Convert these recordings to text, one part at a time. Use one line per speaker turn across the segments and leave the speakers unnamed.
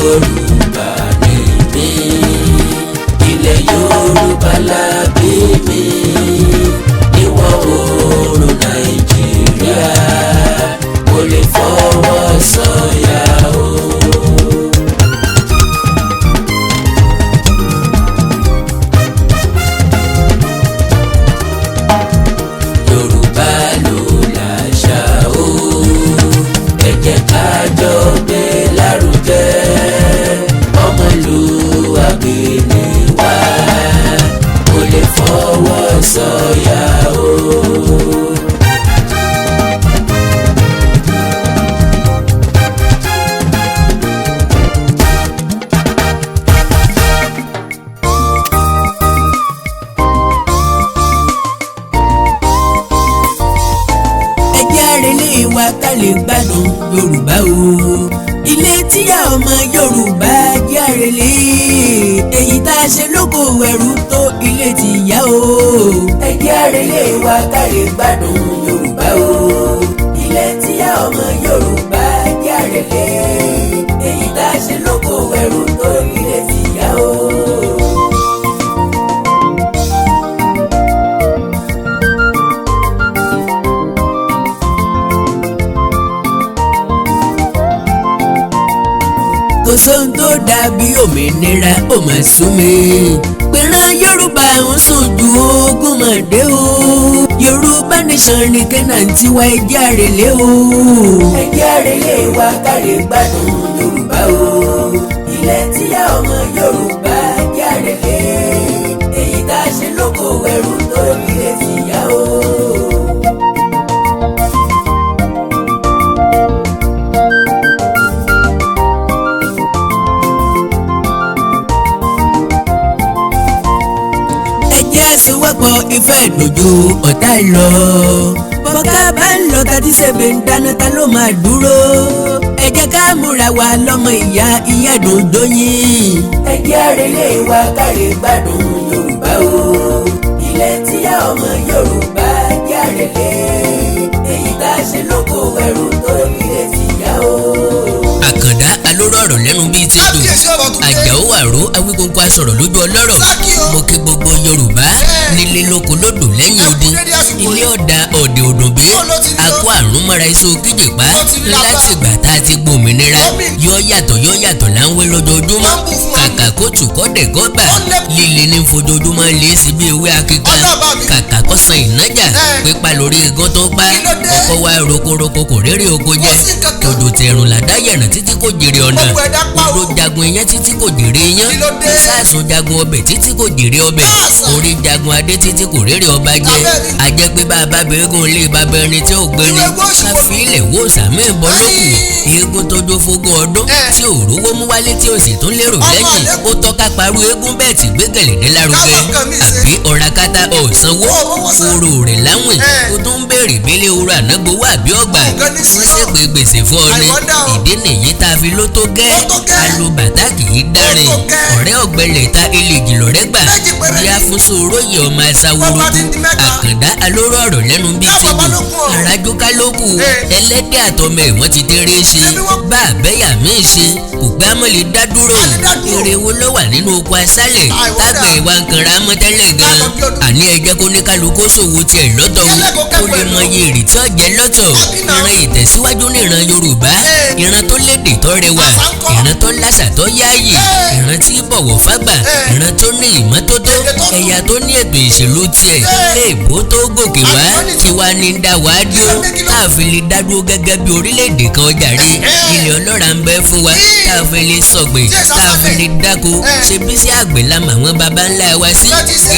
Yorùbá ni mí, ilẹ̀ Yorùbá la bí mi, ìwọ̀ oòrùn Nàìjíríà, mo lè fọwọ́ sọ̀yà o. Yorùbá ló láṣà o, ẹ jẹ́ ká jọ gbé lárugẹ, ọmọlúwàbí ni wá, mo lè fọwọ́ sọ̀yà o. Wa ká lè gbádùn Yorùbá o, ilé tíyá ọmọ Yorùbá jẹ́ àrèlé, èyí tá a ṣe lóko ẹrú tó ilé tìyá o. ẹ jẹ́ àrèlé wa ká lè gbádùn Yorùbá o, ilé tíyá ọmọ Yorùbá jẹ́ àrèlé, èyí tá a ṣe lóko ẹrú tó ilé tìyá o. Kò sóhun tó dàbí òmìnira ó mà sú mi, pẹ̀ràn Yorùbá ń sùn ju ogún mọ̀dé o. Yorùbá nation ní Canaan tiwa ẹjẹ́ àrèlé o. ẹjẹ́ àrèlé wa ká lè gbádùn Yorùbá o, ilẹ̀ tíyá ọmọ Yorùbá ẹjẹ́ àrèlé, èyí tá a ṣe lóko ẹrú tó ilé tìyá o. Sowọ́pọ̀ ìfẹ́ ìdòjò ọ̀tá lọ. Bọ́ká bá ń lọ 37 ń dáná ta ló máa dúró. Ẹ jẹ́ ká múra wa lọ́mọ ìyá ìdòjò yín. ẹ jẹ́ àrèlé wa ká lè gbádùn Yorùbá o, ilẹ̀ tíyá ọmọ Yorùbá jẹ́ àrèlé, èyí tá a ṣe lóko ẹrú tó ilé tìyá o. Àkàndá alóró ọ̀rọ̀ lẹ́nu bíi ti dùn, Àjàó àró awíkóńkó asọ̀rọ̀ lójú ọlọ́rọ̀, mo kí gbogbo Yorùbá nílé lóko lódò lẹ́yìn odi, ilé ọ̀dà ọ̀dẹ̀ òdòbé, akó àrùn mọ́ra iṣẹ́ òkìjìpá láti ìgbà tá a ti gbòmìnira, yọ yàtọ̀ là ń wé lójoojúmọ́, kàkà kó tù kọ́dẹ̀ gọ́gbà, líle ní fojoojúmọ́ lé sí bí ewé akíkan, kàkà kó san ìnájà, pípa lórí igun tó pa, ọkọ̀ wa rokoroko kò réré oko jẹ, tòjò tẹ̀rùn làdáyẹ̀ràn títí kò jèrè ọ̀nà, odò jagun iyán títí kò jèrè iyán, sáàsùn jagun ọbẹ̀ títí kò jèrè ọbẹ̀, orí jagun adé títí kò rérè ọba jẹ, àjẹ́ pé bàbá bẹ́ẹ̀gùn lé bàbá ẹni tí ó gbé ni, káfí ilẹ̀ wò sàmì ìbọlókù, eégún tó jó fógún ọdún tí ò rówó mú wálé tí ó sì tún lérò lẹ́yìn, ó tọ́ka parú eégún bẹ́ẹ̀ tí gbé gẹ̀lẹ́dẹ́ lárugẹ, àbí ọ̀rá kátà ọ̀sánwó oró rẹ̀ láwìn, ó tún béèrè bílé oró ànágbówó àbí ọgbà, wọ́n sì pé gbèsè fún ọ ní, ìdí nìyí tá a fi ló tó gẹ́, alùbàtà kì í dárin, ọ̀rẹ́ ọ̀gbẹ́lẹ̀ ta ilé ìjìlọ̀rẹ́ gbà, bí a fún sòrò yìí ọmọ aṣáwórókù, Àkàndá alóró ọ̀rọ̀ lẹ́nu bíi ti dùn, àràjò kálókù, ẹlẹ́dẹ̀ àtọmọ ẹ̀ wọ́n ti tẹ́rẹ́ ṣe, bá àbẹ́yà míì ṣe, kò gbá mọ́ lè dá dúró, èrè wo ló wà nínú oko aṣálẹ̀, tágbà ìwà nǹkan ra mọ́ tẹ́lẹ̀ gan, àní ẹ jẹ́ kó ní kálukú ṣòwò tiẹ̀ lọ́tọ̀ o, kó lè mọ iye èrè tí ó jẹ lọ́tọ̀, ìran ìtẹ̀síwájú ní ìran Yorùbá, ìran tó lédè tó rẹwà, ìran tó láṣà tó yáàyè, ìran tí bọ̀wọ̀ fágbà, ìran tó ní ìmọ́tótó, ẹ̀yà tó ní ètò ìṣèlú tiẹ̀, èèbó tó gòkè wá, tiwa ní dá wàá dúró, táàfin lè dá dúró gẹ́gẹ́ bí orílẹ̀-èdè kan jàre, ilẹ̀ ọlọ́ràá ń bẹ fún wa, táàfin lè sọ̀gbìn, táàfin lè dáko, ṣe bí sí àgbẹ̀ la mà wọ́n baba ńlá wa sí,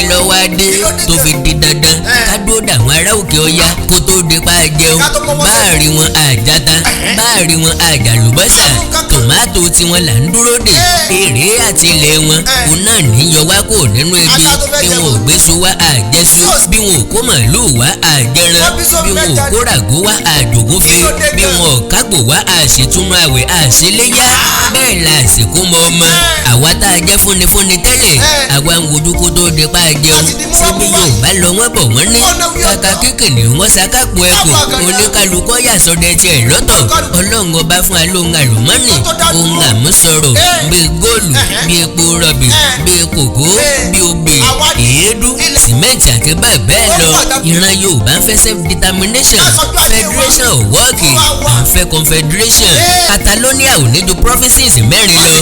ìlọ wa dé tó fi di dandan, ká dúró dàwọn ará òkè ọya kó tó di pa jẹun, báàrí wọn àjàta, báàrí wọn àjàlùbọ́sà, tòmátò tiwọn là ń dúró dè, èrè àti ilẹ̀ wọn, òun náà níyọ wá kò nínú ebi, bí wọn ò gbéṣu wá àjẹsú, bí wọn ò kó màálùú wá àjẹran, bí wọn ò kó ràgó wá àjògúnfe, bí wọn ò kágbò wá àṣetúnú àwẹ̀ àṣeléyá, bẹ́ẹ̀ la àsìkò mọ ọmọ, àwa tá a jẹ́ fúnifúni tẹ́lẹ̀, àwa ń wojú kó tó di pa jẹun, síbi Yorùbá lọ wọ́n bọ̀ wọ́n ní, kàkà kíkìnì wọ́n ṣàkápò ẹ̀kọ́, oníkálukọ́ yàsọdẹ tiẹ̀ lọ́tọ̀, Ọlọ́run ọba fún alóhùn àlùmọ́nì, ohun àmúṣọrọ̀ bíi góòlù bíi epo rọ̀bì bíi kòkó bíi obì èédú sìmẹ́ǹtì àti bẹ́ẹ̀ bẹ́ẹ̀ lọ. ìran Yorùbá ń fẹ́ self determination, federation ò wọ́ọ̀kì, à ń fẹ́ confederation. Catalonia ò ní ju provinces mẹ́rin lọ.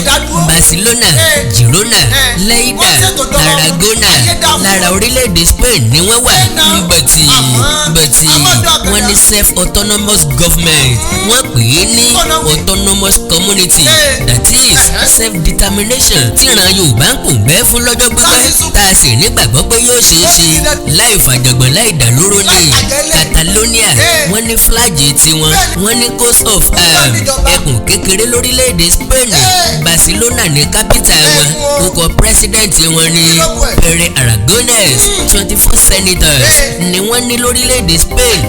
Barcelona, Girona, Lleida, Tarragona lára orílẹ̀-èdè Spain ni wọ́n wà. bẹ̀tì wọ́n ní self autonomous government, wọ́n pè é ní autonomous community, that is self determination tí ìran Yorùbá ń pòǹgbẹ́ fún lọ́jọ́ pípẹ́ tá a sì nígbàgbọ́ pé yóò ṣeé ṣe láì fàjọ̀gbọ̀n láì dàlúrú ní Catalonia. wọ́n ní flagi tiwọn, wọ́n ní coast of arm, ẹkùn kékeré lórílẹ̀‐èdè Spain. Barcelona ní capital wọn, orúkọ president wọn ní Pere Aragonés. 24 senators ni wọ́n ní lórílẹ̀‐èdè Spain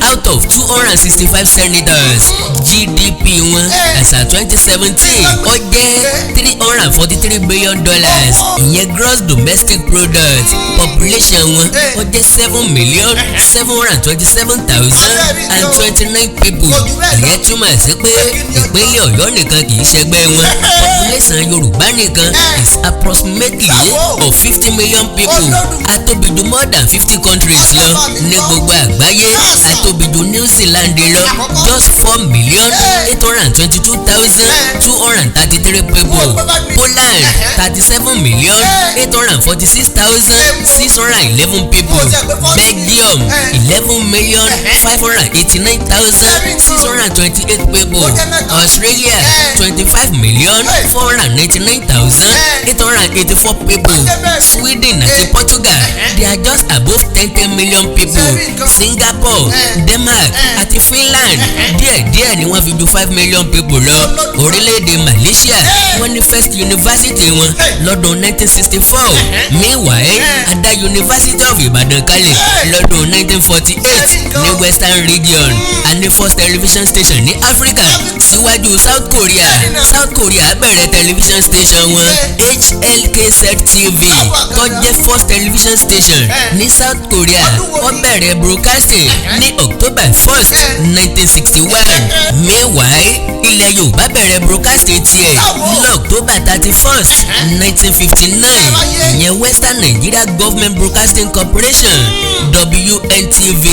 out of 265 senators. GDP wọn àṣà 2017 ó jẹ́ $343 billion, ìyẹn gross domestic product. Population wọn ó jẹ́ 7,727,029 people. ìyẹn túmọ̀ sí pé ìpínlẹ̀ Ọ̀yọ́ nìkan kì í ṣẹgbẹ́ wọn. Population Yorùbá nìkan is approximately of 50 million people. Atóbi jù more than 50 countries lọ ní gbogbo àgbáyé. Atóbi jù New Zealand lọ, just 4,822,233 people. Poland 37,846,611 people. Belgium 11,589,628 people. Australia 25,499,884 people. Sweden àti Portugal they are just above 10 million people. Singapore, Denmark àti Finland díẹ̀díẹ̀ ni wọ́n fi ju 5 million people lọ. Orílẹ̀-èdè Malaysia wọ́n ní first university wọn lọ́dún 1964. Meanwhile adá University of Ibadan kalẹ̀ lọ́dún 1948 ní Western region. A ní first television station ní Africa síwájú South Korea. South Korea bẹ̀rẹ̀ television station wọn HLKZ TV tó jẹ́ first television station ní South Korea. Ó bẹ̀rẹ̀ broadcasting ní October 1st 1961. Meanwhile ilẹ̀ Yorùbá bẹ̀rẹ̀ broadcasting tiẹ̀ ní October 31st 1959. ìyẹn Western Nigeria Government Broadcasting Corporation WNTV.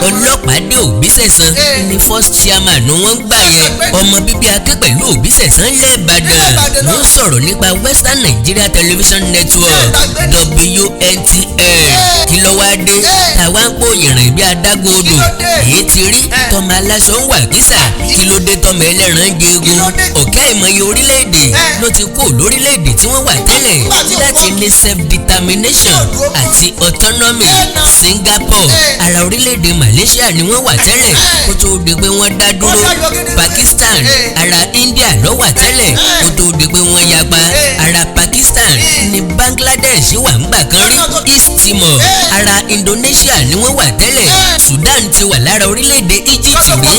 Ọlọ́pàdé Òbísẹ̀san ní first chairman ni wọ́n gbà yẹn. ọmọ bíbí Aké pẹ̀lú Òbísẹ̀san lẹ̀ Ìbàdàn ló ń sọ̀rọ̀ nípa Western Nigeria Television Network WNTN. kí ló wá dé táwa ń pòyìn rìn bí adágún odò? èyí ti rí tọmọ aláṣọ ń wà kísà, kí ló dé tọmọ ẹlẹ́ran ń jẹgun? ọ̀kẹ́ ìmọ̀ye orílẹ̀-èdè ló ti kó lórílẹ̀-èdè tí wọ́n wà tẹ́lẹ̀ láti ní self determination àti autonomy. Singapore ara orílẹ̀-èdè Malaysia ni wọ́n wà tẹ́lẹ̀ kó tó di pé wọ́n dá dúró. Pakistan ara India ló wà tẹ́lẹ̀ kó tó di pé wọ́n yapa. ara Pakistan ni Bangladesh wà ńgbà kan rí. East Timor ara Indonesia ni wọ́n wà tẹ́lẹ̀. Sudan ti wà lára orílẹ̀-èdè Egypt rí.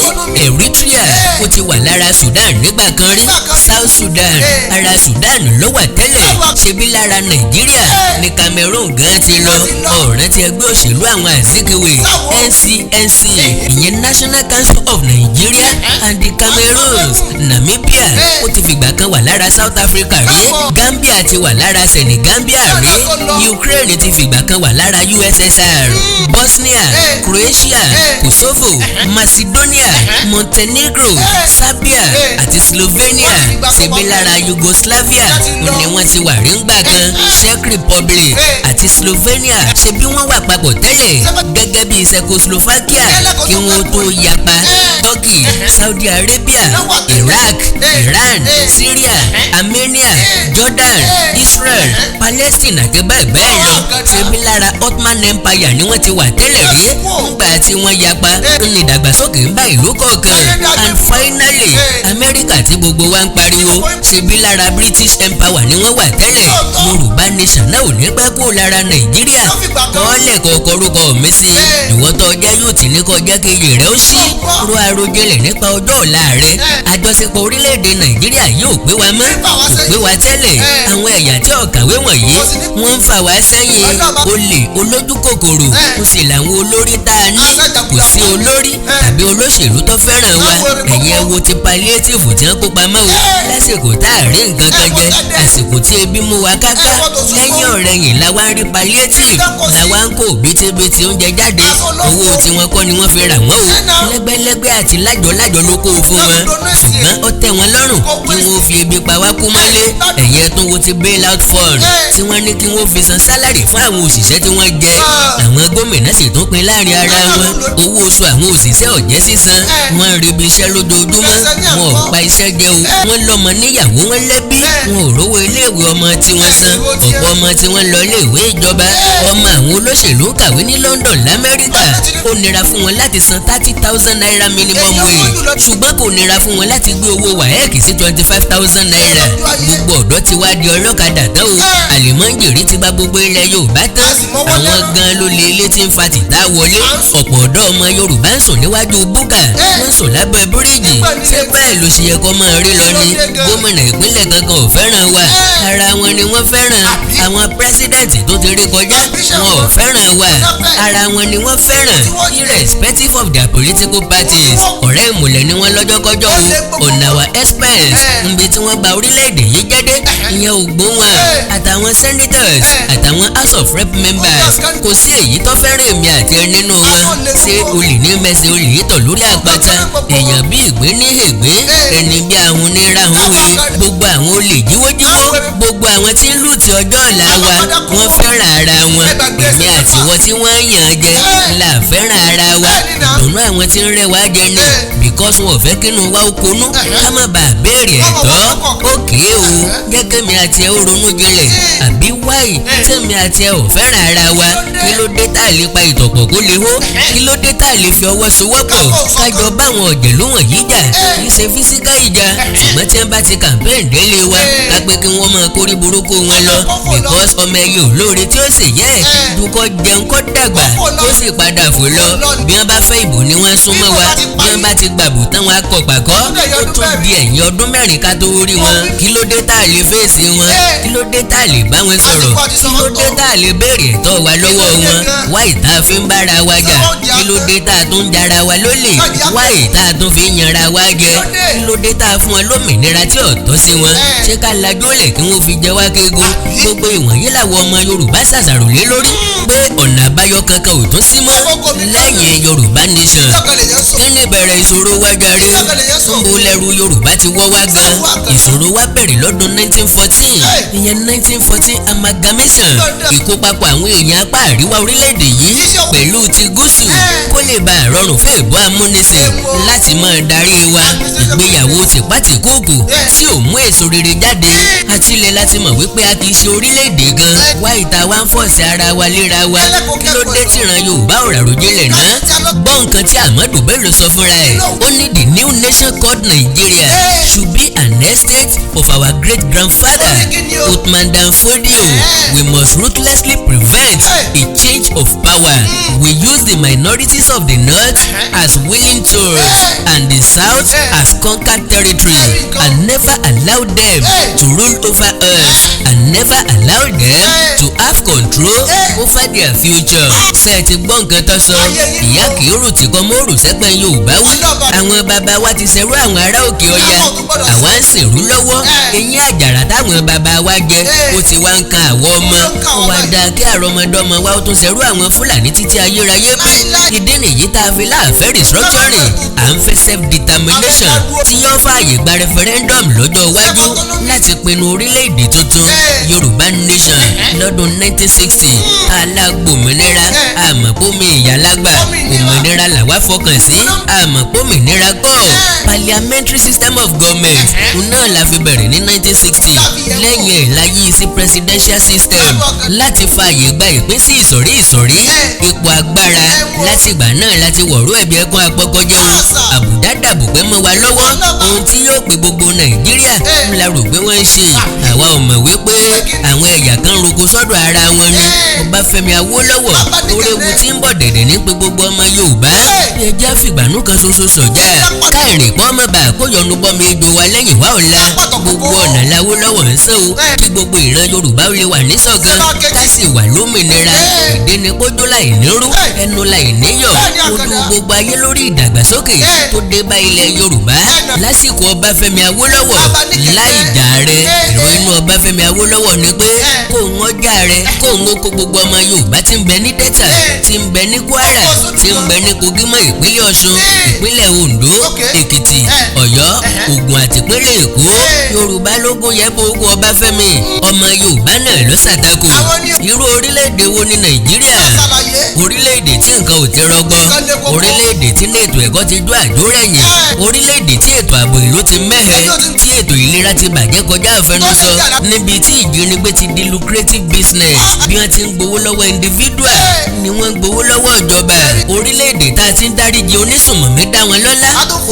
Eritrea ó ti wà lára Sudan nígbà kan rí. South Sudan ara Sudan ló wà tẹ́lẹ̀. ṣebí lára Nàìjíríà ní Cameroon gan ti lọ. ọ̀rẹ́ ti ẹgbẹ́ òṣèlú àwọn Azikiwe NCNC ìyẹn National Council of Nigeria and the Cameroons. Namibia ó ti fìgbà kan wà lára South Africa rí. Gambia ti wà lára Senegambia rí. Ukraine ti fìgbà kan wà lára USSR. Bosnia, Croatia, Kosovo, Macedonia, Montenegro, Serbia àti Slovenia ṣebí lára Yugoslavia ni wọ́n ti wà rí ńgbà kan. Czech Republic àti Slovenia ṣebí wọ́n wà papọ̀ tẹ́lẹ̀ gẹ́gẹ́ bí Czechoslovakia kí wọ́n tó yapa. Turkey, Saudi Arabia, Iraq, Iran, Syria, Armenia, Jordan, Israel, Palestine àti bẹ́ẹ̀ bẹ́ẹ̀ lọ ṣebí lára Ottoman Empire ni wọ́n ti wà tẹ́lẹ̀ rí. ńgbà tí wọ́n yapa ní ìdàgbàsókè ń bá ìlú kọ̀ọ̀kan. And finally America tí gbogbo wa ń pariwo ṣebí lára British Empire ni wọ́n wà tẹ́lẹ̀. Yorùbá nation náà ò ní pẹ́ kó lára Nàìjíríà. kọ́lẹ̀ kọ̀ọ̀kan orúkọ mi sí ìwọ́tọ̀ ọjà yóò ti ní kọjá kejì rẹ̀ ó ṣí. ro àròjinlẹ̀ nípa ọjọ́ ọ̀la rẹ̀. àjọṣepọ̀ orílẹ̀-èdè Nàìjíríà Nàìjíríà yóò pé wa mọ́ kò pé wa tẹ́lẹ̀ àwọn ẹ̀yà tí ó kàwé wọ̀nyí wọ́n ń fà wá sẹ́yìn olè olójú kòkòrò kò sì làwọn olórí tá a ní kò sí olórí tàbí olóṣèlú tó fẹ́ràn wa ẹ̀yin ẹ wo ti palliative tí wọ́n kó pamọ́ o lásìkò tá a rí nǹkan kan jẹ àsìkò tí ebi mú wa káká lẹ́yìn ọ̀rẹ̀yìn làwa ń rí palliative làwa ń kó bítíbitì oúnjẹ jáde owó tí wọ́n kọ́ ni wọ́n fi rà wọ́n o lẹ́gbẹ́lẹ́gbẹ́ àti lájọ̀lájọ̀ ló kó o fún wọn ṣùgbọ́n ó tẹ́ wọn lọ́rùn kí wọ́n fi ebi pa wá kú mọ́lé ẹ̀yẹ tó wo ti bail out fund tí wọ́n ní kí wọ́n fi san sálárì fún àwọn òṣìṣẹ́ tí wọ́n jẹ àwọn gómìnà sì tún pín láàrin ara wọn owó oṣù àwọn òṣìṣẹ́ ò jẹ́ sísan wọ́n ń rebi iṣẹ́ lójoojúmọ́ wọn ò pa iṣẹ́ jẹ o wọ́n lọ́mọ níyàwó wọn lẹ́bí wọn ò rówó iléèwé ọmọ tí wọ́n san ọ̀pọ̀ ọmọ tí wọ́n lọ iléèwé ìjọba ọmọ àwọn olóṣèlú ń kàwé ní London lamẹ́ríkà ó nira fún wọn láti san 30,000 naira minimum wage ṣùgbọ́n kò nira fún wọn láti gbé owó wáyẹ́ẹ̀kì sí 25,000 naira gbogbo ọ̀dọ́ ti wá di ọlọ́kadà tán o àlìmọ́ǹjèrè ti gba gbogbo ilẹ̀ Yorùbá tán àwọn gan ló lé ilé tí ń fa tìta wọlé ọ̀pọ̀ ọ̀dọ́ ọmọ Yorùbá ń sùn níwájú búkà wọ́n sùn lábẹ́ bíríìjì ṣé bẹ́ẹ̀ ló ṣe yẹ kó máa rí lọ ni gómìnà ìpínlẹ̀ kankan ò fẹ́ràn wa ara wọn ni wọ́n fẹ́ràn àwọn pírẹsidẹ̀ntì tó ti rí kọjá wọn ò fẹ́ràn wa ara wọn ni wọ́n fẹ́ràn irrespective of their political parties ọ̀rẹ́ ìmùlẹ̀ ni wọ́n lọ́jọ́kọ́jọ́ o on our expense níbi tí wọ́n bà orílẹ̀-èdè yìí jẹ́dé ìyẹn ògbó wọn àtàwọn senators àtàwọn house of rep members kò sí èyí tó fẹ́ràn èmi àti ẹ nínú wọn ṣé olè ní mẹ́sẹ̀ olè yìí tọ̀ lórí àpáta èèyàn bí ìgbín ní ègbé ẹni bí àwọn oníràhùn wí gbogbo àwọn olè jíwójíwó gbogbo àwọn tí ń lù tí ọjọ́ ọ̀la wa wọ́n fẹ́ràn ara wọn èmi àti wọn tí wọ́n ń yàn jẹ là fẹ́ràn ara wa ìdùnnú àwọn tí ń rẹ́ wá jẹ ní because wọn ò fẹ́ kínú wa ó konú ká má bàa béèrè ẹ̀tọ́ òkè o jẹ́ kémi àti ẹ ó ronú jinlẹ̀ àbí wáyé tẹ̀mí àti ẹ ò fẹ́ràn ara wa kí ló dé tá a lè pa ìtọ̀pọ̀ kó lè hó kí ló dé tá a lè fi ọwọ́ sowọ́pọ̀ kájọ báwọn ọ̀jẹ̀lú wọ̀nyí jà kì í ṣe físíkà ìjà ṣùgbọ́n tí wọ́n bá ti campaign délé wa ká pé kí wọ́n máa kórí burúkú wọn lọ because ọmọ ẹyẹ olóore tí ó sì yẹ dúkọ́ jẹun kọ́ dàgbà ó sì padà fò lọ bí wọ́n bá fẹ́ ìbò ni wọ́n súnmọ́ wa bí wọ́n bá ti gbàbù tán wọn akọ pàkọ́ ó tún di ẹ̀yìn ọdún mẹ́rin ká tó rí wọn kí ló dé tá a lè fèsì wọn kí ló dé tá a lè bá wọn sọ̀rọ̀ kí ló dé tá a lè béèrè ẹ̀tọ́ wa lọ́wọ́ wọn wáyé tá a fi ń bára wa jà kí ló dé tá a tún ń jara wa lólè wáyé tá a tún fi ń yanra wa jẹ kí ló dé tá a fún wọn lómìnira tí ò tọ́ sí wọn ṣé ká lajú lẹ̀ kí wọ́n fi jẹ wá kéego gbogbo ìwọ̀nyí làwọn ọmọ Yorùbá ṣàṣàrò lé lórí pé ọ̀nà àbáyọ kankan ò tún sí mọ́ lẹ́yìn Yorùbá nation kẹ́ni bẹ̀rẹ̀ ìṣòro wa jàre túnbó lẹ́rù Yorùbá ti wọ́ wá gan ìṣòro wa bẹ̀rẹ̀ lọ́dún 1914 ìyẹn 1914 amalgamation ìkópapọ̀ àwọn èèyàn apá àríwá orílẹ̀-èdè yìí pẹ̀lú ti gúúsù kó lè bá àrọ̀rùn fún ìbò amúnisìn láti máa darí wa ìgbéyàwó tìpátìkúùkù tí ò mú èso rere jáde àtilẹ̀ láti mọ̀ wípé a kì í ṣe orílẹ̀-èdè gan wá ìta wa ń fọ̀sẹ̀ ara wa léra wa kí ló dé tìran Yorùbá ò ràròjinlẹ̀ náà gbọ́ nǹkan tí Ahmadu Bello sọ fúnra ẹ̀ ó ní the new nation called Nigeria should be an estate of our great grandfather Uthman Dan Fodio we must ruthlessly prevent a change of power we use the minorities of the north as willing tools and the south as conquered territory and never allow them to rule over us and never allow them to have control over their future. ṣe ti gbọ́ nǹkan tó sọ ìyá kì í rò tí kò mọ́ rò sẹ́gbẹ̀ẹ́ Yorùbá wí àwọn bàbá wa ti ṣerú àwọn ará òkè ọya àwa ń ṣèrú lọ́wọ́ eyín àjàrà táwọn bàbá wa jẹ ó ti wá ń kan àwọn ọmọ ó wá dáa kí àrọmọdọ́mọ wa ó tún ṣerú àwọn Fúlàní títí ayérayé bí ìdí nìyí tá a fi láàfẹ́ restructuring à ń fẹ́ self determination tí yóò fààyè gba referendum lọ́jọ́ iwájú láti pinnu orílẹ̀-èdè tuntun Yorùbá nation lọ́dún 1960 alágbòmìnira àmọ̀pọ̀mì ìyálágbà òmìnira làwa fọkàn sí àmọ̀pọ̀mìnira kọ́ parliamentary system of government náà la fi bẹ̀rẹ̀ ní 1960 lẹ́yìn ẹ̀ la yí sí presidential system láti fààyè gba ìpín sí ìsọ̀rí ipò agbára látìgbà náà láti wọ̀rọ̀ ẹ̀bí ẹ̀kún àpọ́kọ́jẹ́ àbùdá dàbùpẹ́ mọ́ wa lọ́wọ́ ohun tí yóò pe gbogbo Nàìjíríà la rò pé wọ́n ń ṣe àwa ò mọ̀ wípé àwọn ẹ̀yà kan roko sọ́dọ̀ ara wọn ni Ọbáfẹ́mi Awólọ́wọ̀ oréwu tí ń bọ̀ dẹ̀dẹ̀ ní pé gbogbo ọmọ Yorùbá ẹjẹ́ àfìgbànú kan ṣoṣo sọ̀jà káàrin pọ́n mọ́ bá kó yọnu bọ́mi ejò wa lẹ́yìn wá ọ̀la gbogbo ọ̀nà l'Awólọ́wọ̀ ń sàn o kí gbogbo ìran Yorùbá lè wà níṣọ̀kan ká sì wà lómìnira èdè ni kójó láì nírú ẹnu láì níyọ̀ ojú gbogbo ayé lórí ìdàgbàsókè tó dé bá ilẹ̀ Yorùbá lásìkò Ọbáfẹ́mi Awólọ́wọ̀ láì jà rẹ èrò inú Ọbáfẹ́mi Awólọ́wọ̀ ni pé kó ń ọjà rẹ kó ń kó gbogbo ọmọ Yorùbá tí ń bẹ ní Delta tí ń bẹ ní Kwara tí ń bẹ ní Kogi mọ́ ìpínlẹ̀ Ọ̀ṣun ìpínlẹ̀ Oǹdó Èkìtì Ọ̀yọ́ Ògùn àti ìpínlẹ̀ Èkó Yorùbá lógún yẹ bó kó Ọbáfẹ́mi ọmọ Yorùbá náà ló ṣàtakò irú orílẹ̀-èdè wo ni Nàìjíríà orílẹ̀-èdè tí nǹkan ò ti rọgbọ orílẹ̀-èdè tí ní ètò ẹ̀kọ́ ti jó àjórẹ̀yìn orílẹ̀-èdè tí ètò ààbò ìlú ti mẹ́hẹ̀ tí ètò ìlera ti bàjẹ́ kọjá àfẹnusọ níbi tí ìjínigbé ti di lucrative business bí wọ́n ti ń gbowó lọ́wọ́ individual ni wọ́n ń gbowó lọ́wọ́ ìjọba orílẹ̀-èdè tá a ti ń dáríji onísùnmọ̀mí dá wọn lọ́lá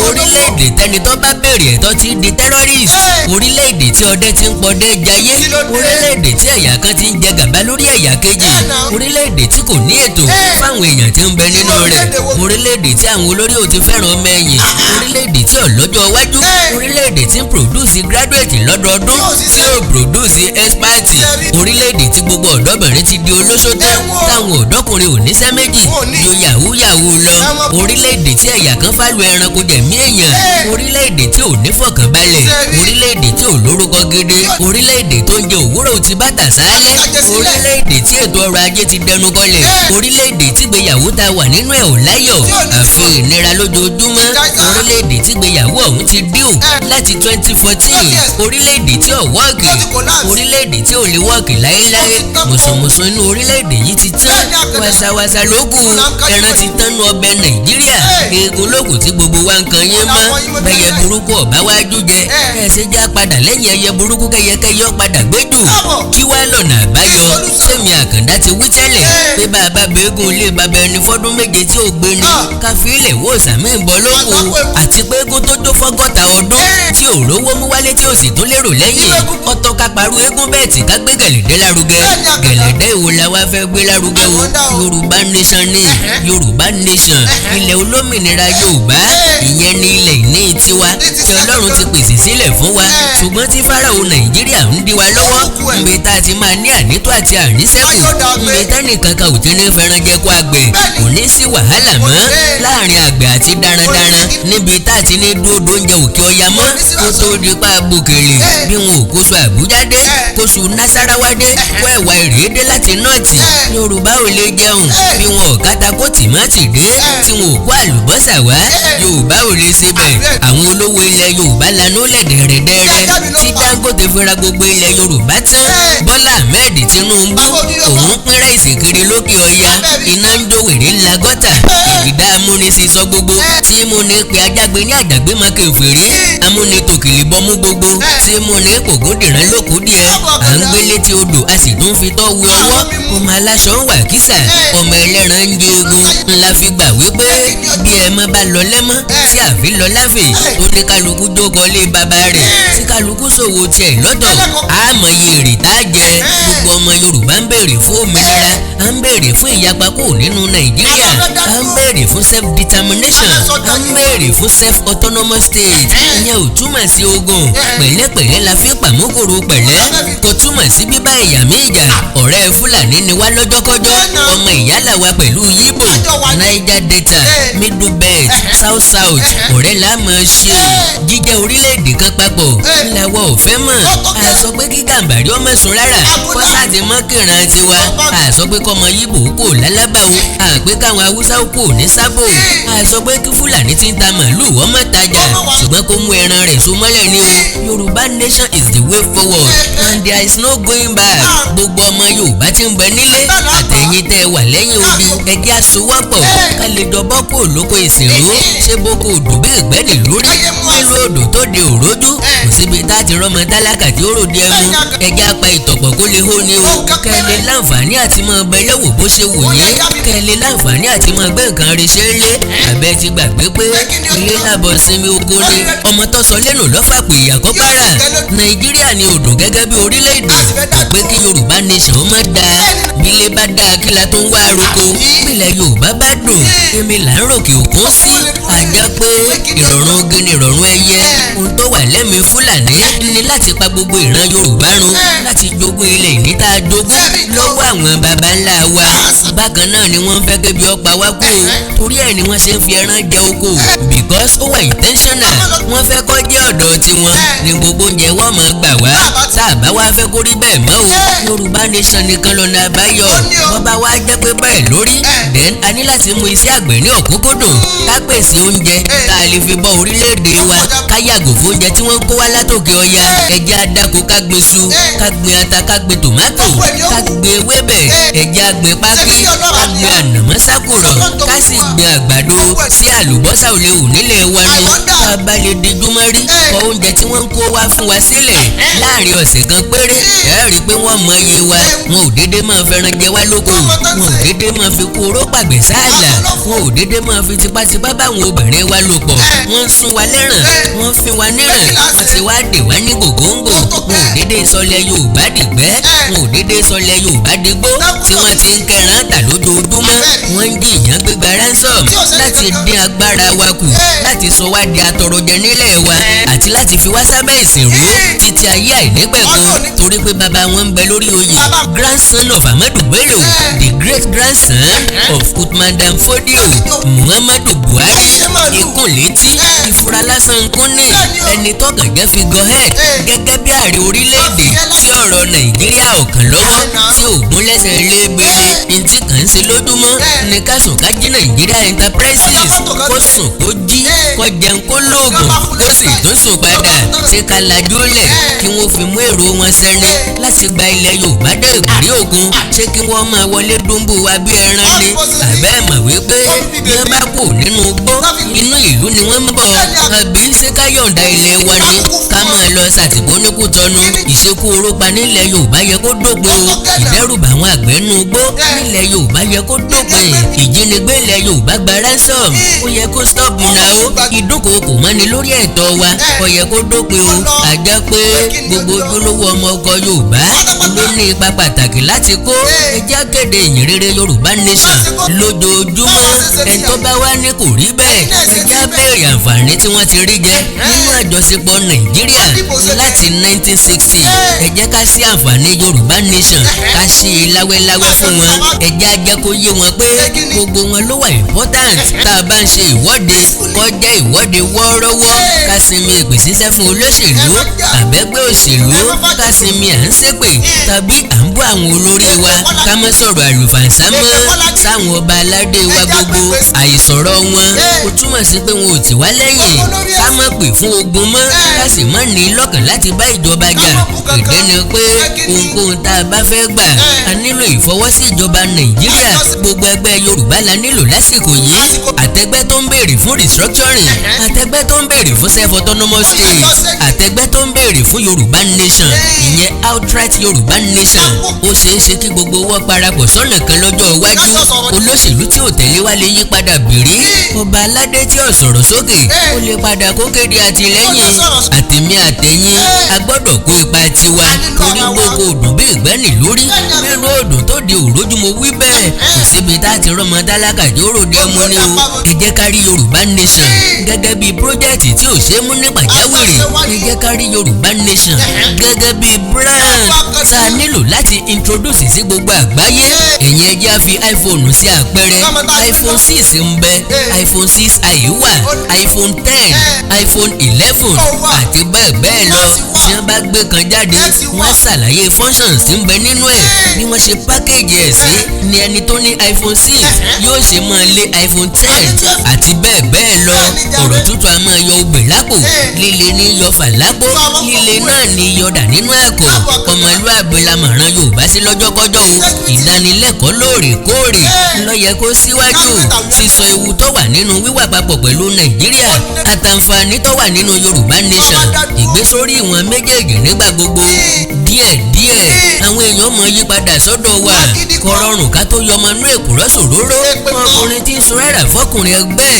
orílẹ̀-èdè tẹni tó bá béèrè ẹ̀tọ́ ti di terrorist orílẹ̀-èdè tí ọdẹ ti ń pọdẹ jayé orílẹ̀-èdè tí ẹ̀yà kan ti ń jẹ gàba lórí ẹ̀yà kejì orílẹ̀-èdè tí kò ní ètò fáwọn èèyàn tí ń bẹ nínú rẹ̀ orílẹ̀-èdè tí àwọn olórí ò ti fẹ́ràn ọmọ ẹ̀yìn orílẹ̀-èdè tí ọlọ́jọ́ iwájú orílẹ̀-èdè tí ń produce graduate lọ́dọọdún tí ó produce expert orílẹ̀-èdè tí gbogbo ọ̀dọ́bìnrin ti di olóṣó tán táwọn ọ̀dọ́kùnrin ò níṣẹ́ méjì yóò yahoo yahoo lọ orílẹ̀-èdè tí ẹ̀yà kan fálù ẹranko jẹ̀mí èèyàn orílẹ̀-èdè tí ò ní fọkànbalẹ̀ orílẹ̀-èdè tí ò lórúkọ gidi orílẹ̀-èdè tó ń jẹ òwúrọ̀ ti bàtà sálẹ̀ orílẹ̀-èdè tí ètò ọrọ̀ ajé ti dẹnu kọlẹ̀ orílẹ̀-èdè tí gbéyàwó ta wà nínú ẹ̀ ò láyọ̀ àfi ìnira lójoojúmọ́ orílẹ̀-èdè tí gbéyàwó ọ̀hún ti díù láti 2014 orílẹ̀-èdè tí ò wọ́ọ̀kì orílẹ̀-èdè tí ò lè wọ́ọ̀kì láéláé mùsùlùmùsùn inú orílẹ̀-èdè yìí ti tán wàsàwàsà lókù ẹran ti tán nu ọbẹ̀ Nàìjíríà eegun lókù tí gbogbo wa ń kan yín mọ́ bẹ́yẹ burúkú ọ̀bá wájú jẹ ẹ̀sẹ̀ já padà lẹ́yìn ẹyẹ burúkú kẹyẹkẹyẹ padà gbẹ́jù kí wá lọ́nà àbáyọ sẹ́mi Àkàndá ti wí tẹ́lẹ̀ pé bàbá bẹ́ẹ̀gùn ilé bàbá ẹni fọ́dún méje tí ò gbé ni káfílẹ̀ wò sàmì ìbọn lóko àti pé eégún tó jó fọ́gọ́ta ọdún tí ò rówó mú wálé tí ò sì tún lérò lẹ́yìn ọ̀tọ̀ ká parú eégún bẹ́ẹ̀ tí ká gbé gẹ̀lẹ́dẹ́ lárugẹ gẹ̀lẹ́dẹ́ ìwo la wá fẹ́ gbé lárugẹ o Yorùbá nation ni Yorùbá nation ilẹ̀ olómìnira Yorùbá ìyẹn ni ilẹ̀ ìní tiwa tí Ọlọ́run ti pèsè sílẹ̀ fún wa ṣùgbọ́n tí Fáráò Nàìjíríà ń dí wa lọ́wọ́ nbẹ tá a ti máa ní ànító àti àníṣẹ́kù nbẹ tẹ́nìkan kan ò ti ní fẹ́ràn jẹ́ kó àgbẹ̀ kò ní sí wàhálà mọ́ láàrin àgbẹ̀ àti darandaran níbi tá a ti ní dúdú oúnjẹ òkè ọya mọ́ kó tó di pa bòkèlè bí wọn ò kóso Àbújá dé kóso Nasarawa dé kó ẹ̀wà èrè dé láti nọ́ọ̀tì Yorùbá ò lè jẹun bí wọn ò kátàkó tìmọ́tì dé tí wọn ò kó àlùbọ́sà wá Yorùbá ò lè ṣe bẹ́ẹ̀ àwọn olówó ilẹ̀ Yorùbá lanú lẹ̀ dẹ̀rẹ̀dẹ̀rẹ̀ tí Dangote fira gbogbo ilẹ̀ Yorùbá tán Bọ́lá Ahmed Tinubu òun pín ráìsì kiri lókè ọya iná ń jó wèrè ńlá gọ́tà ìdá amúnisísọ gbogbo tí mo ní pe ajágbe ní àjàgbé máa kẹfìrí amúnitòkìlì bọmú gbogbo tí mo ní kògódìrán lókù díẹ̀ à ń gbé létí odò a sì tún fi tọ́ wu ọwọ́ ọmọ aláṣọ ń wà kísà ọmọ ẹlẹ́ran ń jẹ egun ńlá fi gbà wípé bí ẹ mọ́ bá lọ lẹ́mọ́ tí àfi lọ láfẹ̀ ó ní kálukú jókòó lé bàbá rẹ̀ tí kálukú ṣòwò tiẹ̀ lọ́dọ̀ àmọye èrè tá a jẹ gbogbo ọmọ Yorùbá ń béèrè fún òmìnira à ń béèrè fún ìyapa kúrò nínú Nàìjíríà à ń béèrè fún self determination à ń béèrè fún self autonomous state ìyẹn ò túmọ̀ sí ogun pẹ̀lẹ́pẹ̀lẹ́ la fi pàmòkòrò pẹ̀lẹ́ kò túmọ̀ sí bíbá ẹ̀yà méjà ọ̀rẹ́ Fúlàní ni wá lọ́jọ́kọ́jọ́ ọmọ ìyálà wa pẹ̀lú Yíbò Niger Delta Middle Belt South South ọ̀rẹ́ la máa ṣe jíjẹ́ orílẹ̀-èdè kan papọ̀ làwọn ò fẹ́ mọ̀ a sọ pé kí Gàmbàrí ọmọ sùn rárá kọ́sà ti mọ́ kíran tiwa a sọ pé kọ́mọ Yíbò kò lálábà o a pé káwọn Haúsá kò ní sábò a sọ pé kí Fúlàní ti ń ta màlúù wọ́n mọ̀ tajà ṣùgbọ́n kó mú ẹran rẹ̀ so mọ́lẹ̀ ni o Yorùbá nation is the way forward and there is no going back gbogbo ọmọ Yorùbá ti ń bẹ nílé àtẹ̀yìn tẹ́ wà lẹ́yìn odi ẹjẹ́ àsowọ́pọ̀ ká lè jọbọ́ kó lóko ìsìnrú ṣé boko odò bí ìgbẹ́ni lórí nílùú odò tó di òrójú kò síbi tá a ti rọ́mọ tálákà tálákà tí ó ròde ẹmu ẹjẹ́ apá ìtọ̀pọ̀ kó lè hó ni o kẹ́lẹ́ láǹfààní àti máa bẹ lẹ́wọ̀ bó ṣe wù yín kẹ́lẹ́ láǹfààní àti máa gbé nǹkan rí ṣe é lé àbẹ́ ti gbàgbé pé ilé lábọ̀ sinmi oko ni ọmọ tó sọ lẹ́nu lọ́fàpọ̀ ìyàkọ́ para Nàìjíríà ni òdùn gẹ́gẹ́ bí orílẹ̀-èdè àpé kí Yorùbá nation ó má dáa bílé bá dáa kí la tó ń wá roko bílẹ̀ Yorùbá bá dùn èmi là ń ròkè òkun sí àjá pé ìrọ̀rùn gini ìrọ̀rùn ẹyẹ ohun tó wà lẹ́mìí Fúlàní ní láti pa gbogbo ìran Yorùbá run láti jogún ilẹ̀ ìní tá a jogún lọ́wọ́ àwọn baba ńlá wa bákan náà ni wọ́n fẹ́ kébi ọ̀pá wá kú torí ẹ̀ ni wọ́n ṣe ń fi ẹran jẹ oko because ó wà intentional wọ́n fẹ́ kó jẹ́ ọ̀dọ̀ tiwọn ni gbogbo oúnjẹ wọ́n máa gbà wá tá a bá wá fẹ́ kó rí bẹ́ẹ̀ mọ́ o Yorùbá nation nìkan lọ́nà àbáyọ wọ́n bá wá jẹ́ pé bẹ́ẹ̀ lórí then a ní láti mú iṣẹ́ àgbẹ̀ ní ọ̀kúnkúndùn ká pèsè oúnjẹ tá a lè fi bọ́ orílẹ̀-èdè wa ká yàgò fún oúnjẹ tí wọ́n kó wá látòkè ọya ẹjẹ́ adáko ká gbin iṣu ká gbin ata ká gbin tòmátò ká gbin ewébẹ̀ ẹjẹ́ àgbẹ̀ pákí ká gbin ànàmọ́ sákùrọ̀ ká sì gbin àgbàdo sí àlùbọ́sà òlé ò nílẹ̀ wa ni tá a bá lè dijúmọ́ rí kọ oúnjẹ tí wọ́n ń kó wá fún wa sílẹ̀ láàrin ọ̀sẹ̀ kan péré ẹ rí i pé wọ́n mọ iye wa wọn ò déédéé máa fẹ́ràn jẹ wá lóko wọn ò déédéé máa fi kú oró pàgbẹ́ sáàlà wọn ò déédéé máa fi tipátipá báwọn obìnrin wa lò pọ̀ wọ́n ń sún wa lẹ́ràn wọ́n fi wa níràn wọ́n ti wá dè wá ní gògóńgò wọn ò déédéé sọlẹ̀ Yorùbá dìgbẹ́ wọn ò déédéé sọlẹ̀ Yorùbá dìgbó tí wọ́n ti ń kẹran tà lójoojúmọ́ wọ́n ń jìyàn gbégbá ransom láti dín agbára wa kù láti sọ wá di atọrọjẹ nílẹ̀ wa àti láti fi wá sábẹ́ ìsìnrú títí ayé àìnípẹ̀kun torí pé bàbá wọn ń bẹ lórí oyè grandson of Ahmadu Bello the great grandson of Uthman Dan Fodio Muhammadu Buhari ikùn létí ìfura lásán kún ní ẹni tọ́gànjẹ́ fi gan ẹ̀ gẹ́gẹ́ bí ààrẹ orílẹ̀-èdè tí ọ̀rọ̀ Nàìjíríà ọ̀kan lọ́wọ́ tí ògùn lẹ́sẹ̀ lébele ntí kàn ń ṣe lójúmọ́ ní ká sùn ká jí Nàìjíríà Enterprises kó sùn kó jí kó jẹun kó lóògùn kó sì tún sùn padà ṣé ká lajú lẹ̀ kí wọ́n fi mú èrò wọn sẹ́ni láti gba ilẹ̀ Yorùbá dé ìgbàrí ògùn ṣé kí wọ́n máa wọlé dúnbù wa bí ẹran ni àbẹ́ mọ̀ wípé bí wọ́n bá kù nínú igbó inú ìlú ni wọ́n ń bọ̀ àbí ṣé ká yọ̀ǹda ilẹ̀ wa ni ká máa lọ ṣàtìpó ní Kútọ́nù ìṣekú orópa nílẹ̀ Yorùbá yẹ kó dópin o ìdẹ́rùbà àwọn àgbẹ̀ nù igbó nílẹ̀ Yorùbá yẹ kó dópin ìjínigbé ilẹ̀ Yorùbá gba ransom ó yẹ kó stop náà o ìdúnkòkò mọ́ni lórí ẹ̀tọ́ wa ó yẹ kó dópin o àjẹ́ pé gbogbo ojúlówó ọmọ ọkọ Yorùbá ló ní ipa pàtàkì láti kó ẹjẹ́ kéde ìyìnrere Yorùbá nation lójoojúmọ́ ẹni tó bá wá ní kò rí bẹ́ẹ̀ ẹjẹ́ abẹ́rẹ́ àǹfààní tí wọ́n ti rí jẹ nínú àjọṣepọ̀ Nàìjíríà láti 1960 ẹjẹ́ ká sí àǹfààní Yorùbá nation ká sí i láwẹ́láwẹ́ fún wọn ẹjẹ́ ajẹ́ kó yé wọn pé gbogbo wọn ló wà important tá a bá ń ṣe ìwọ́de kọjá ìwọ́de wọ́ọ́rọ́wọ́ ká sinmi èpè ṣíṣẹ́ fún olóṣèlú àbẹ́gbẹ́ òṣèlú ká sinmi à ń ṣépè tàbí à ń bú àwọn olórí wa ká má sọ̀rọ̀ àlùfàǹsá mọ́ sáwọn ọba aládé wa gbogbo àìsọ̀rọ̀ wọn kò túmọ̀ sí pé wọn ò tì wá lẹ́yìn ká má pè fún ogun mọ́ ká sì má ní lọ́kàn láti bá ìjọba jà ìdẹ́nu pé ohunkóhun tá a bá fẹ́ gbà a nílò ìfọwọ́sí ìjọba Nàìjíríà gbogbo ẹgbẹ́ Yorùbá la nílò lásìkò yìí àtẹgbẹ́ tó ń béèrè fún restructuring àtẹgbẹ́ tó ń béèrè fún self-autonomous state àtẹgbẹ́ tó ń béèrè fún Yorùbá nation ìyẹn outright Yorùbá nation ó ṣeé ṣe kí gbogbo wọn parapọ̀ sọ́nà kan lọ́jọ́ iwájú olóṣèlú tí ò tẹ̀lé wa lè yí padà bìrí ọba aládé tí ò sọ̀rọ̀ sókè ó lè padà kó kéde àtìlẹ́yìn àtẹ̀mí àtẹ̀yìn a gbọ́dọ̀ kó ipa tiwa torí gbogbo òdùn bí ìgbẹ́ni lórí nínú òdùn tó di òrójú mo wí bẹ́ẹ̀ kò síbi tá a ti rọ́mọ tálákà tí ó ròde ẹmu ni o ẹ jẹ́ ká rí Yorùbá nation gẹ́gẹ́ bí pírójẹ́tì tí ò ṣe é mú ní pàjáwìrì ẹ jẹ́ ká rí Yorùbá nation gẹ́gẹ́ bí brand tá a nílò láti introduce sí gbogbo àgbáyé ẹ̀yin ẹ jẹ́ á fi iPhone sí àpẹẹrẹ iPhone 6 ń bẹ iPhone 6i wà iPhone 10 iPhone 11 àti bẹ́ẹ̀ bẹ́ẹ̀ lọ tí wọ́n bá gbé kan jáde jáde wọ́n ṣàlàyé functions tí ń bẹ nínú ẹ̀ bí wọ́n ṣe package ẹ̀ sí ni ẹni tó ní iPhone 6 yóò ṣe máa lé iPhone 10 àti bẹ́ẹ̀ bẹ́ẹ̀ lọ. ọ̀rọ̀ tútù a máa yọ ogbè lápò, líle ní yọ fà lápò, líle náà ní yọdà nínú ẹ̀kọ́. ọmọlúàbí la mọ̀ràn Yorùbá sí lọ́jọ́kọ́jọ́ o. ìdánilẹ́kọ̀ọ́ lóòrèkóòrè ló yẹ kó síwájú sísọ ewu tó wà nínú wíwà papọ̀ pẹ̀lú Nàìjíríà àtàǹfààní tó wà nínú Yorùbá nation. ìgbésórí ìwọ̀n méjèèjì nígbà gbogbo díẹ̀díẹ̀ àwọn èèyàn mọ̀ yípadà sọ́dọ̀ wa. kò rọrùn ká tó yọmọ inú èkùrọ́ sòróró. ọkùnrin tí ń sun rẹ́rà fọkùnrin ẹgbẹ́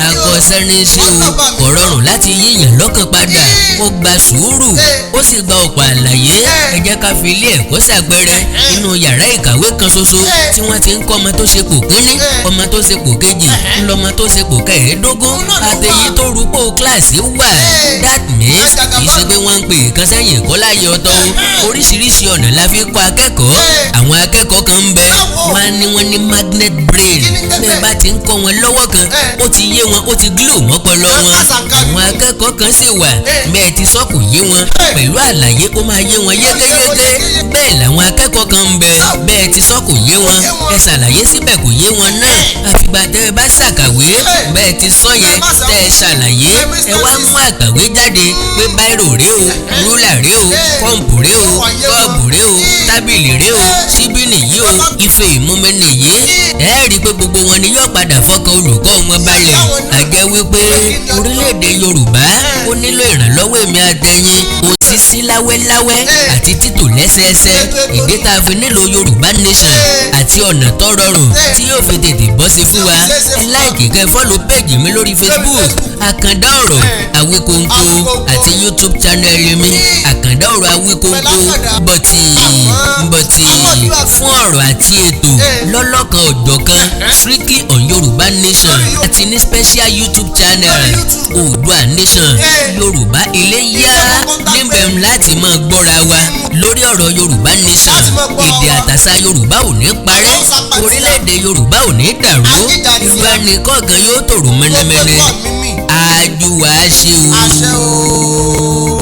àkọsẹ́rin sí o. kò rọrùn láti yíyàn lọ́kàn padà. ó gba sùúrù ó sì gba ọ̀pọ̀ àlàyé. ẹ jẹ́ ká fi ilé ẹ̀kọ́ ṣàpẹẹrẹ nínú yàrá ìkàwé kan ṣoṣo tí wọ́n ti ń kọ́ ọmọ tó ṣe pò kínní, ọmọ tó ṣe pò kejì, ńlọmọ tó ṣe pò kẹẹ̀ẹ́dógún àtẹ̀yí tó rúpò kíláàsì wà. that means kì í ṣe pé wọ́n ń pè é kan sẹ́yìn ẹ̀kọ́ láyé ọ̀tọ̀ o. oríṣiríṣi ọ̀nà la fi kọ́ akẹ́kọ̀ọ́. àwọn akẹ́kọ̀ọ́ kan ń bẹ wọ́n ní magnet brain. bẹ́ẹ̀ bá ti ń kọ́ wọn lọ́wọ́ kan ó ti yé wọn, ó ti glue mọ́pọlọ wọn. àwọn akẹ́kọ̀ọ́ kan sì wà bẹ́ẹ̀ ti sọ kò yé wọn, pẹ̀lú àlàyé ó máa yé wọn yékéyéké. bẹ́ẹ̀ làwọn akẹ́kọ̀ọ́ kan ń bẹ bẹ́ẹ̀ ti sọ kò yé wọn, ẹ ṣàlàyé síbẹ̀ kò yé wọn náà. àfìgbà tẹ́ ẹ bá ṣàkàwé bẹ́ẹ̀ ti sọ yẹn tẹ́ ẹ ṣàlàyé ẹ wá mú àkàwé jáde pé báírò rèé o, rúlà rèé o, kọ́ǹpù rèé o, kọ́ọ̀bù rèé o, tábìlì rèé o, síbí nìyí o, ife ìmumi nìyí. ẹ rí i pé gbogbo wọn ni yóò padà fọkàn olùkọ́ wọn balẹ̀. àjẹ́ wípé orílẹ̀-èdè Yorùbá ó nílò ìrànlọ́wọ́ èmi àtẹ̀yìn òṣìṣí láwẹ́láwẹ́ àti títò lẹ́sẹẹsẹ. ìdí tá a fi nílò Yorùbá nation àti ọ̀nà tó rọrùn tí yóò fi tètè bọ́ sí fún wa. ẹ láìkì kẹ́ fọ́lù péèjì mi lórí Facebook Àkàndá Ọ̀rọ̀ Àwíkóńkó àti YouTube channel mi Àkàndá Ọ̀rọ̀ Àwíkóńkó. bọ̀tì fún ọ̀rọ̀ àti ètò lọ́lọ́kan òjọ̀kan strictly on Yorùbá nation àti ní special YouTube channel Oòduà nation Yorùbá Iléyá níbẹ̀ láti máa gbọ́ra wa lórí ọ̀rọ̀ Yorùbá nation. èdè àtàṣà Yorùbá ò ní parẹ́, orílẹ̀-èdè Yorùbá ò ní dàrú, ìlú ẹnìkọ̀ọ̀kan yóò tòrò mẹ́nẹ́mẹ́nẹ́. àjùwà ṣe o.